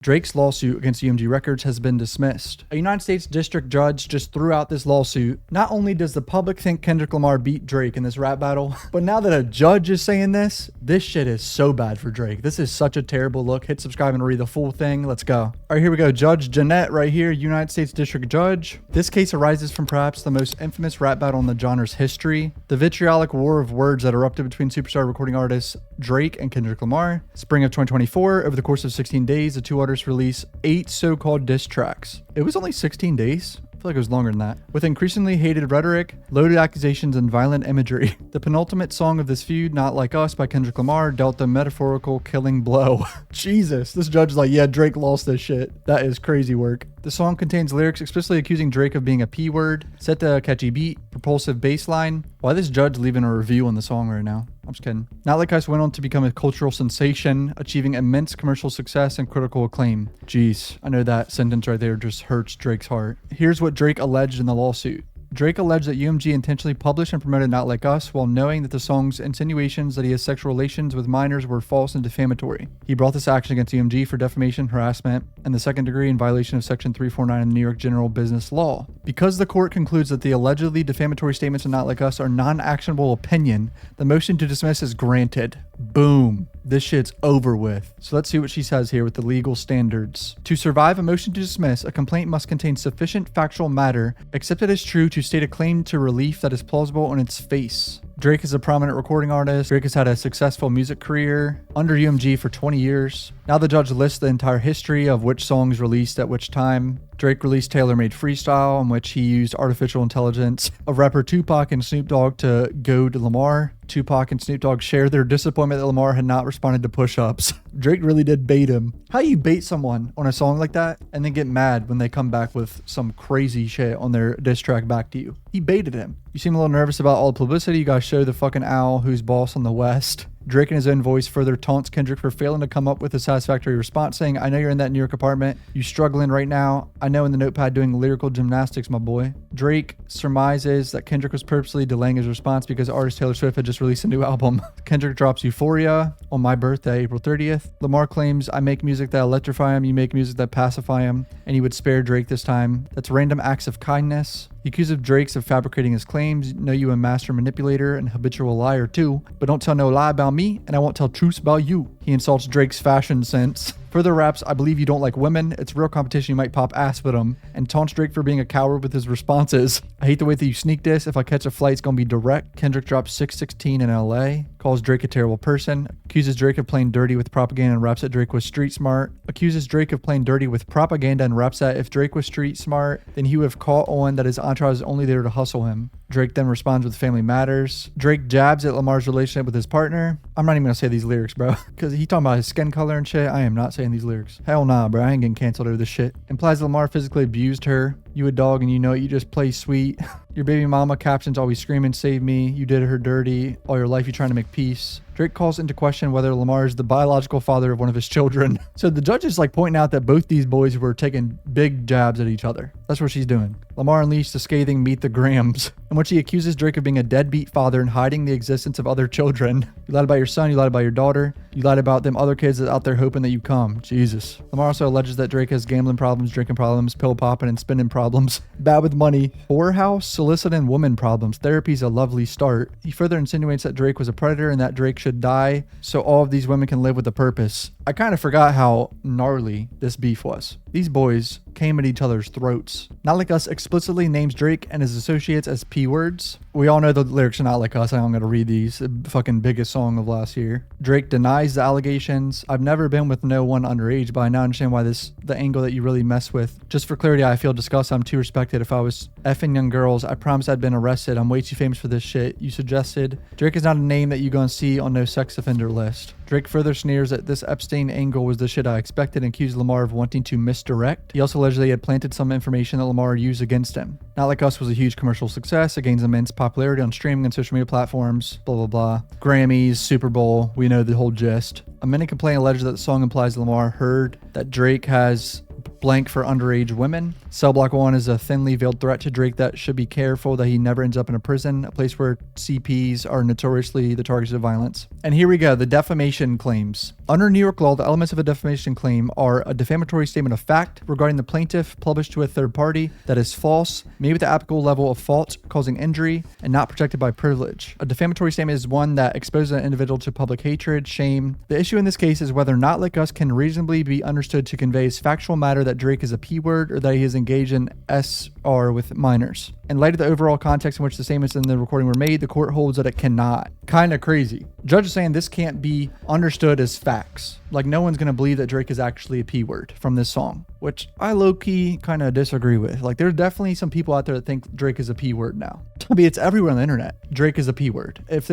Drake's lawsuit against UMG Records has been dismissed. A United States district judge just threw out this lawsuit. Not only does the public think Kendrick Lamar beat Drake in this rap battle, but now that a judge is saying this shit is so bad for Drake. This is such a terrible look. Hit subscribe and read the full thing. Let's go. All right, here we go. Judge Jeanette right here, United States district judge. This case arises from perhaps the most infamous rap battle in the genre's history. The vitriolic war of words that erupted between superstar recording artists Drake and Kendrick Lamar. Spring of 2024, over the course of 16 days, the two artists release 8 so-called diss tracks. It was only 16 days. I feel like it was longer than that. With increasingly hated rhetoric, loaded accusations, and violent imagery. The penultimate song of this feud, Not Like Us by Kendrick Lamar, dealt the metaphorical killing blow. Jesus, this judge is like, yeah, Drake lost this shit. That is crazy work. The song contains lyrics explicitly accusing Drake of being a P word, set to a catchy beat, propulsive bass line. Why this judge leaving a review on the song right now? I'm just kidding. Not Like Us went on to become a cultural sensation, achieving immense commercial success and critical acclaim. Jeez, I know that sentence right there just hurts Drake's heart. Here's what Drake alleged in the lawsuit. Drake alleged that UMG intentionally published and promoted Not Like Us while knowing that the song's insinuations that he has sexual relations with minors were false and defamatory. He brought this action against UMG for defamation, harassment, and the second degree in violation of Section 349 of the New York General Business Law. Because the court concludes that the allegedly defamatory statements in Not Like Us are non-actionable opinion, the motion to dismiss is granted. Boom. This shit's over with. So let's see what she says here with the legal standards. To survive a motion to dismiss, a complaint must contain sufficient factual matter accepted as true to state a claim to relief that is plausible on its face. Drake is a prominent recording artist. Drake has had a successful music career under UMG for 20 years. Now the judge lists the entire history of which songs released at which time. Drake released Tailor Made Freestyle, in which he used artificial intelligence of rapper Tupac and Snoop Dogg to goad Lamar. Tupac and Snoop Dogg shared their disappointment that Lamar had not responded to push-ups. Drake really did bait him. How you bait someone on a song like that and then get mad when they come back with some crazy shit on their diss track back to you? He baited him. You seem a little nervous about all the publicity. You guys show the fucking owl who's boss on the West. Drake in his own voice further taunts Kendrick for failing to come up with a satisfactory response, saying, I know you're in that New York apartment. You struggling right now. I know in the notepad doing lyrical gymnastics, my boy. Drake surmises that Kendrick was purposely delaying his response because artist Taylor Swift had just released a new album. Kendrick drops Euphoria on my birthday, April 30th. Lamar claims, I make music that electrify him. You make music that pacify him. And he would spare Drake this time. That's random acts of kindness. He accuses Drake of fabricating his claims. Know you a master manipulator and habitual liar too, but don't tell no lie about me and I won't tell truths about you. He insults Drake's fashion sense. Further raps, I believe you don't like women. It's real competition. You might pop ass with him. And taunts Drake for being a coward with his responses. I hate the way that you sneak this. If I catch a flight, it's going to be direct. Kendrick drops 616 in LA. Calls Drake a terrible person. Accuses Drake of playing dirty with propaganda and raps that Drake was street smart. Accuses Drake of playing dirty with propaganda and raps that if Drake was street smart, then he would have caught on that his entourage is only there to hustle him. Drake then responds with Family Matters. Drake jabs at Lamar's relationship with his partner. I'm not even going to say these lyrics, bro. Because he talking about his skin color and shit. I am not saying these lyrics. Hell nah, bro. I ain't getting canceled over this shit. Implies that Lamar physically abused her. You a dog and you know it. You just play sweet. Your baby mama captions always screaming, save me. You did her dirty. All your life you trying to make peace. Drake calls into question whether Lamar is the biological father of one of his children. So the judge is like pointing out that both these boys were taking big jabs at each other. That's what she's doing. Lamar unleashed the scathing meet the Grams, in which he accuses Drake of being a deadbeat father and hiding the existence of other children. You lied about your son, you lied about your daughter, you lied about them other kids that out there hoping that you come. Jesus. Lamar also alleges that Drake has gambling problems, drinking problems, pill popping and spending problems, bad with money, whorehouse, soliciting woman problems. Therapy's a lovely start. He further insinuates that Drake was a predator and that Drake should die so all of these women can live with a purpose. I kind of forgot how gnarly this beef was. These boys came at each other's throats. Not Like Us explicitly names Drake and his associates as P words. We all know the lyrics are Not Like Us. I'm going to read these. The fucking biggest song of last year. Drake denies the allegations. I've never been with no one underage, but I now understand why the angle that you really mess with. Just for clarity, I feel disgusted. I'm too respected. If I was effing young girls, I promise I'd been arrested. I'm way too famous for this shit you suggested. Drake is not a name that you gonna see on no sex offender list. Drake further sneers that this Epstein angle was the shit I expected and accused Lamar of wanting to misdirect. He also allegedly had planted some information that Lamar used against him. Not Like Us was a huge commercial success. It gains immense popularity on streaming and social media platforms, blah, blah, blah. Grammys, Super Bowl, we know the whole gist. A minute complaint alleges that the song implies Lamar heard that Drake has blank for underage women. Cell block 1 is a thinly veiled threat to Drake that should be careful that he never ends up in a prison, a place where CPs are notoriously the targets of violence. And here we go, the defamation claims. Under New York law, the elements of a defamation claim are a defamatory statement of fact regarding the plaintiff published to a third party that is false, made with the applicable level of fault, causing injury, and not protected by privilege. A defamatory statement is one that exposes an individual to public hatred, shame. The issue in this case is whether Not Like Us can reasonably be understood to convey as factual matter that Drake is a P-word or that he is engaged in SR with minors. In light of the overall context in which the statements in the recording were made, the court holds that it cannot. Kind of crazy. Judge is saying this can't be understood as facts. Like, no one's going to believe that Drake is actually a P-word from this song, which I low-key kind of disagree with. Like, there's definitely some people out there that think Drake is a P-word now. I mean, it's everywhere on the internet. Drake is a P-word. If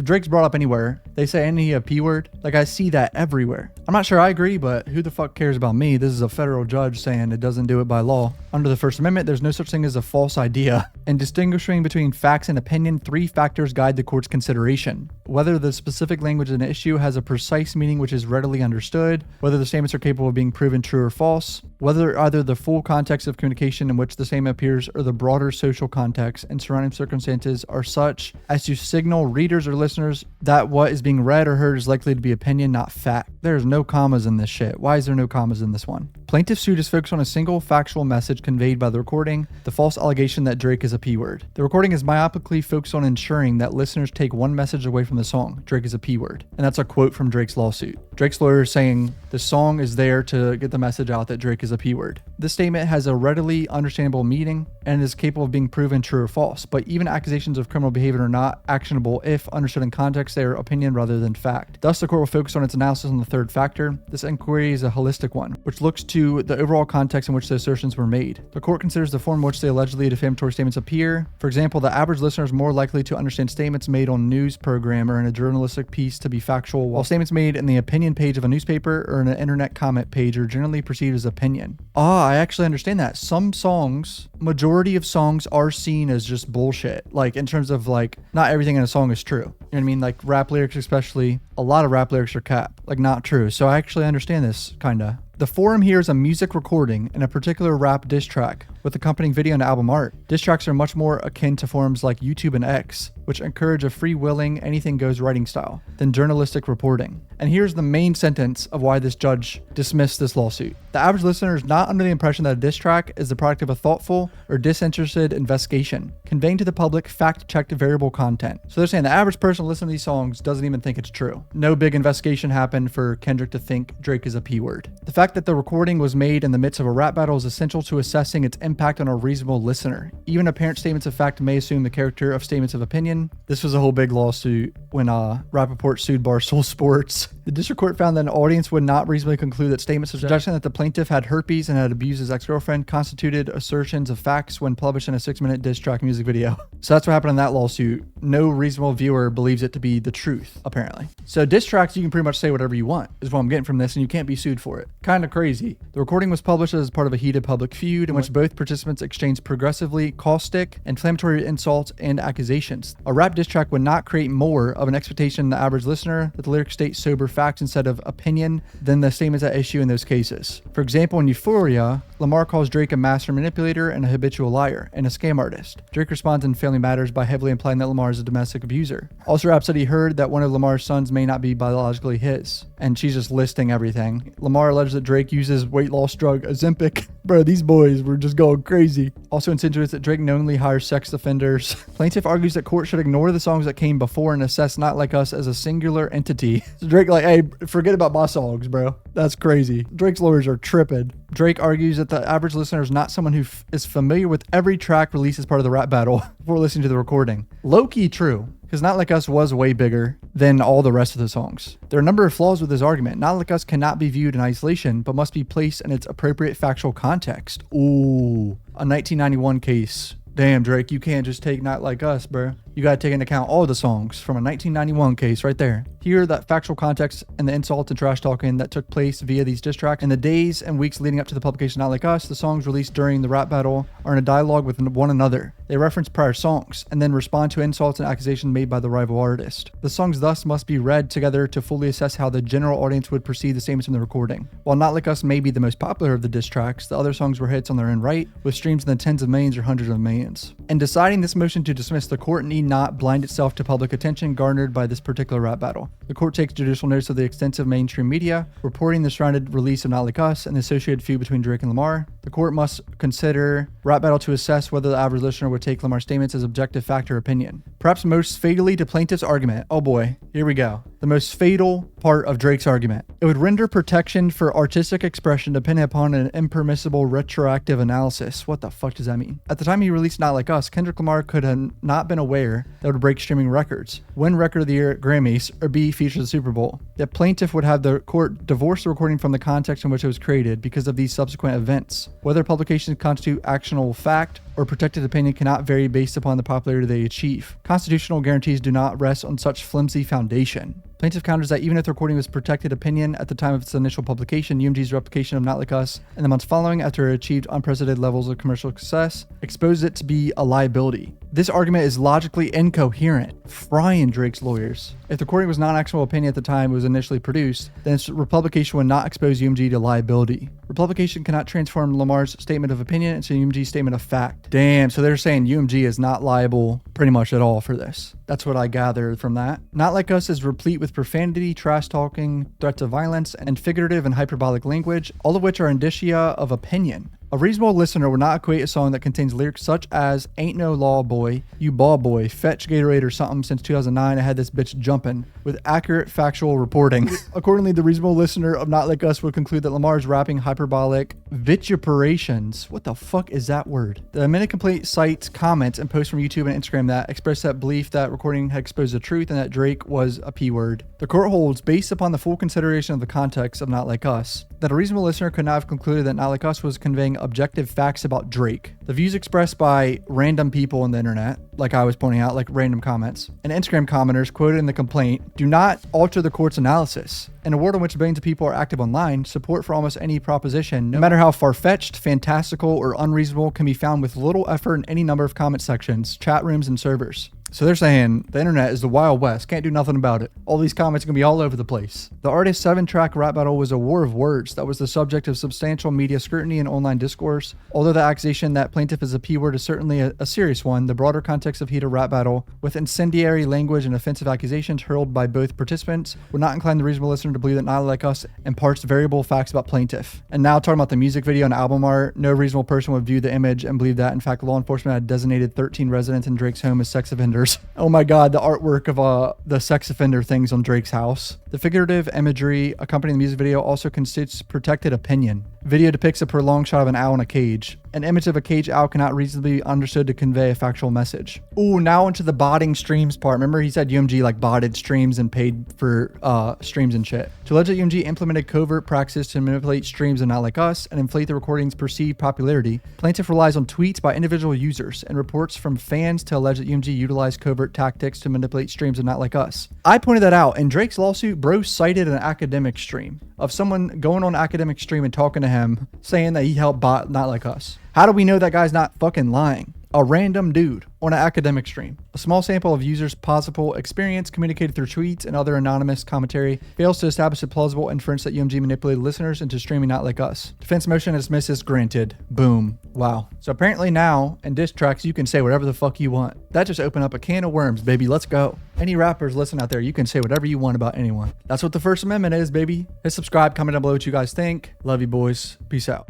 Drake's brought up anywhere, they say any a P-word. Like, I see that everywhere. I'm not sure I agree, but who the fuck cares about me? This is a federal judge saying it doesn't do it by law. Under the First Amendment, there's no such thing as a false idea. In distinguishing between facts and opinion, 3 factors guide the court's consideration. Whether the specific language in an issue has a precise meaning which is readily understood, whether the statements are capable of being proven true or false, whether either the full context of communication in which the statement appears or the broader social context and surrounding circumstances are such as to signal readers or listeners that what is being read or heard is likely to be opinion, not fact. There's no commas in this shit. Why is there no commas in this one? Plaintiff's suit is focused on a single factual message conveyed by the recording, the false allegation that Drake is a P-word. The recording is myopically focused on ensuring that listeners take one message away from the song, Drake is a P-word. And that's a quote from Drake's lawsuit. Drake's lawyer is saying the song is there to get the message out that Drake is a P-word. This statement has a readily understandable meaning and is capable of being proven true or false, but even accusations of criminal behavior are not actionable if understood in context. They are opinion rather than fact. Thus, the court will focus on its analysis on the third factor. This inquiry is a holistic one, which looks to the overall context in which the assertions were made. The court considers the form in which the allegedly defamatory statements appear. For example, the average listener is more likely to understand statements made on a news program or in a journalistic piece to be factual, while statements made in the opinion page of a newspaper or in an internet comment page are generally perceived as opinion. I actually understand that. Some songs, majority of songs are seen as just bullshit. Like, in terms of, like, not everything in a song is true. You know what I mean? Like, rap lyrics especially, a lot of rap lyrics are cap. Like, not true. So I actually understand this, kinda. The forum here is a music recording and a particular rap diss track with accompanying video and album art. Diss tracks are much more akin to forums like YouTube and X, which encourage a free-willing, anything-goes writing style, than journalistic reporting. And here's the main sentence of why this judge dismissed this lawsuit. The average listener is not under the impression that a diss track is the product of a thoughtful or disinterested investigation, conveying to the public fact-checked variable content. So they're saying the average person listening to these songs doesn't even think it's true. No big investigation happened for Kendrick to think Drake is a P-word. The fact that the recording was made in the midst of a rap battle is essential to assessing its impact on a reasonable listener. Even apparent statements of fact may assume the character of statements of opinion. This was a whole big lawsuit when Rappaport sued Barstool Sports. The district court found that an audience would not reasonably conclude that statements suggesting that the plaintiff had herpes and had abused his ex-girlfriend constituted assertions of facts when published in a 6-minute diss track music video. So that's what happened in that lawsuit. No reasonable viewer believes it to be the truth, apparently. So diss tracks, you can pretty much say whatever you want, is what I'm getting from this, and you can't be sued for it. Kind of crazy. The recording was published as part of a heated public feud in which both participants exchanged progressively caustic, inflammatory insults, and accusations. A rap diss track would not create more of an expectation in the average listener that the lyrics state sober facts instead of opinion than the statements at issue in those cases. For example, in Euphoria, Lamar calls Drake a master manipulator and a habitual liar and a scam artist. Drake responds in Family Matters by heavily implying that Lamar is a domestic abuser. Also, Rhapsody heard that one of Lamar's sons may not be biologically his, and she's just listing everything. Lamar alleged that Drake uses weight loss drug Ozempic. Bro, these boys were just going crazy. Also insinuates that Drake knowingly hires sex offenders. Plaintiff argues that court should ignore the songs that came before and assess Not Like Us as a singular entity. So Drake like, hey, forget about my songs, bro. That's crazy. Drake's lawyers are tripping. Drake argues that the average listener is not someone who is familiar with every track released as part of the rap battle before listening to the recording. Low-key true, because Not Like Us was way bigger than all the rest of the songs. There are a number of flaws with this argument. Not Like Us cannot be viewed in isolation, but must be placed in its appropriate factual context. Ooh, a 1991 case. Damn, Drake, you can't just take Not Like Us, bro. you got to take into account all the songs from a 1991 case right there. Here, that factual context and the insults and trash talking that took place via these diss tracks in the days and weeks leading up to the publication Not Like Us, the songs released during the rap battle are in a dialogue with one another. They reference prior songs and then respond to insults and accusations made by the rival artist. The songs thus must be read together to fully assess how the general audience would perceive the statements in the recording. While Not Like Us may be the most popular of the diss tracks, the other songs were hits on their own right, with streams in the tens of millions or hundreds of millions. In deciding this motion to dismiss, the court need not blind itself to public attention garnered by this particular rap battle. The court takes judicial notice of the extensive mainstream media reporting the surrounded release of Not Like Us and the associated feud between Drake and Lamar. The court must consider rap battle to assess whether the average listener would take Lamar's statements as objective fact or opinion. Perhaps most fatally to plaintiff's argument. Oh boy, here we go. The most fatal part of Drake's argument. It would render protection for artistic expression dependent upon an impermissible retroactive analysis. What the fuck does that mean? At the time he released Not Like Us, Kendrick Lamar could have not been aware that it would break streaming records, win Record of the Year at Grammys, or be featured at the Super Bowl. The plaintiff would have the court divorce the recording from the context in which it was created because of these subsequent events. Whether publications constitute actionable fact or protected opinion cannot vary based upon the popularity they achieve. Constitutional guarantees do not rest on such flimsy foundation. Plaintiff counters that even if the recording was protected opinion at the time of its initial publication, UMG's replication of Not Like Us in the months following after it achieved unprecedented levels of commercial success exposed it to be a liability. This argument is logically incoherent, frying Drake's lawyers. If the recording was non-actionable opinion at the time it was initially produced, then its republication would not expose UMG to liability. Republication cannot transform Lamar's statement of opinion into UMG's statement of fact. Damn, so they're saying UMG is not liable pretty much at all for this. That's what I gathered from that. Not Like Us is replete with profanity, trash talking, threats of violence, and figurative and hyperbolic language, all of which are indicia of opinion. A reasonable listener would not equate a song that contains lyrics such as "Ain't no law boy, you ball boy, fetch Gatorade or something since 2009, I had this bitch jumping," with accurate factual reporting. Accordingly, the reasonable listener of Not Like Us would conclude that Lamar is rapping hyperbolic vituperations. What the fuck is that word? The amended complaint cites comments and posts from YouTube and Instagram that express that belief that recording had exposed the truth and that Drake was a P-word. The court holds, based upon the full consideration of the context of Not Like Us, that a reasonable listener could not have concluded that Not Like Us was conveying objective facts about Drake. The views expressed by random people on the internet, like I was pointing out, like random comments, and Instagram commenters quoted in the complaint do not alter the court's analysis. In a world in which billions of people are active online, support for almost any proposition, no matter how far-fetched, fantastical, or unreasonable, can be found with little effort in any number of comment sections, chat rooms, and servers. So they're saying the internet is the Wild West, can't do nothing about it. All these comments are going to be all over the place. The artist's 7-track rap battle was a war of words that was the subject of substantial media scrutiny and online discourse. Although the accusation that plaintiff is a P-word is certainly a serious one, the broader context of heated rap battle, with incendiary language and offensive accusations hurled by both participants, would not incline the reasonable listener to believe that Not Like Us imparts variable facts about plaintiff. And now talking about the music video and album art, no reasonable person would view the image and believe that, in fact, law enforcement had designated 13 residents in Drake's home as sex offenders. Oh my god, the artwork of the sex offender things on Drake's house. The figurative imagery accompanying the music video also constitutes protected opinion. Video depicts a prolonged shot of an owl in a cage. An image of a caged owl cannot reasonably be understood to convey a factual message. Ooh, now into the botting streams part. Remember he said UMG like botted streams and paid for streams and shit. To allege that UMG implemented covert practices to manipulate streams and Not Like Us and inflate the recording's perceived popularity, plaintiff relies on tweets by individual users and reports from fans to allege that UMG utilized covert tactics to manipulate streams and Not Like Us. I pointed that out. In Drake's lawsuit, bro cited an academic stream of someone going on academic stream and talking to him saying that he helped bot Not Like Us. How do we know that guy's not fucking lying? A random dude on an academic stream. A small sample of users' possible experience communicated through tweets and other anonymous commentary fails to establish a plausible inference that UMG manipulated listeners into streaming Not Like Us. Defense motion dismisses granted. Boom. Wow. So apparently now in diss tracks you can say whatever the fuck you want. That just opened up a can of worms, baby. Let's go. Any rappers listen out there, you can say whatever you want about anyone. That's what the First Amendment is, baby. Hit subscribe, comment down below what you guys think. Love you boys. Peace out.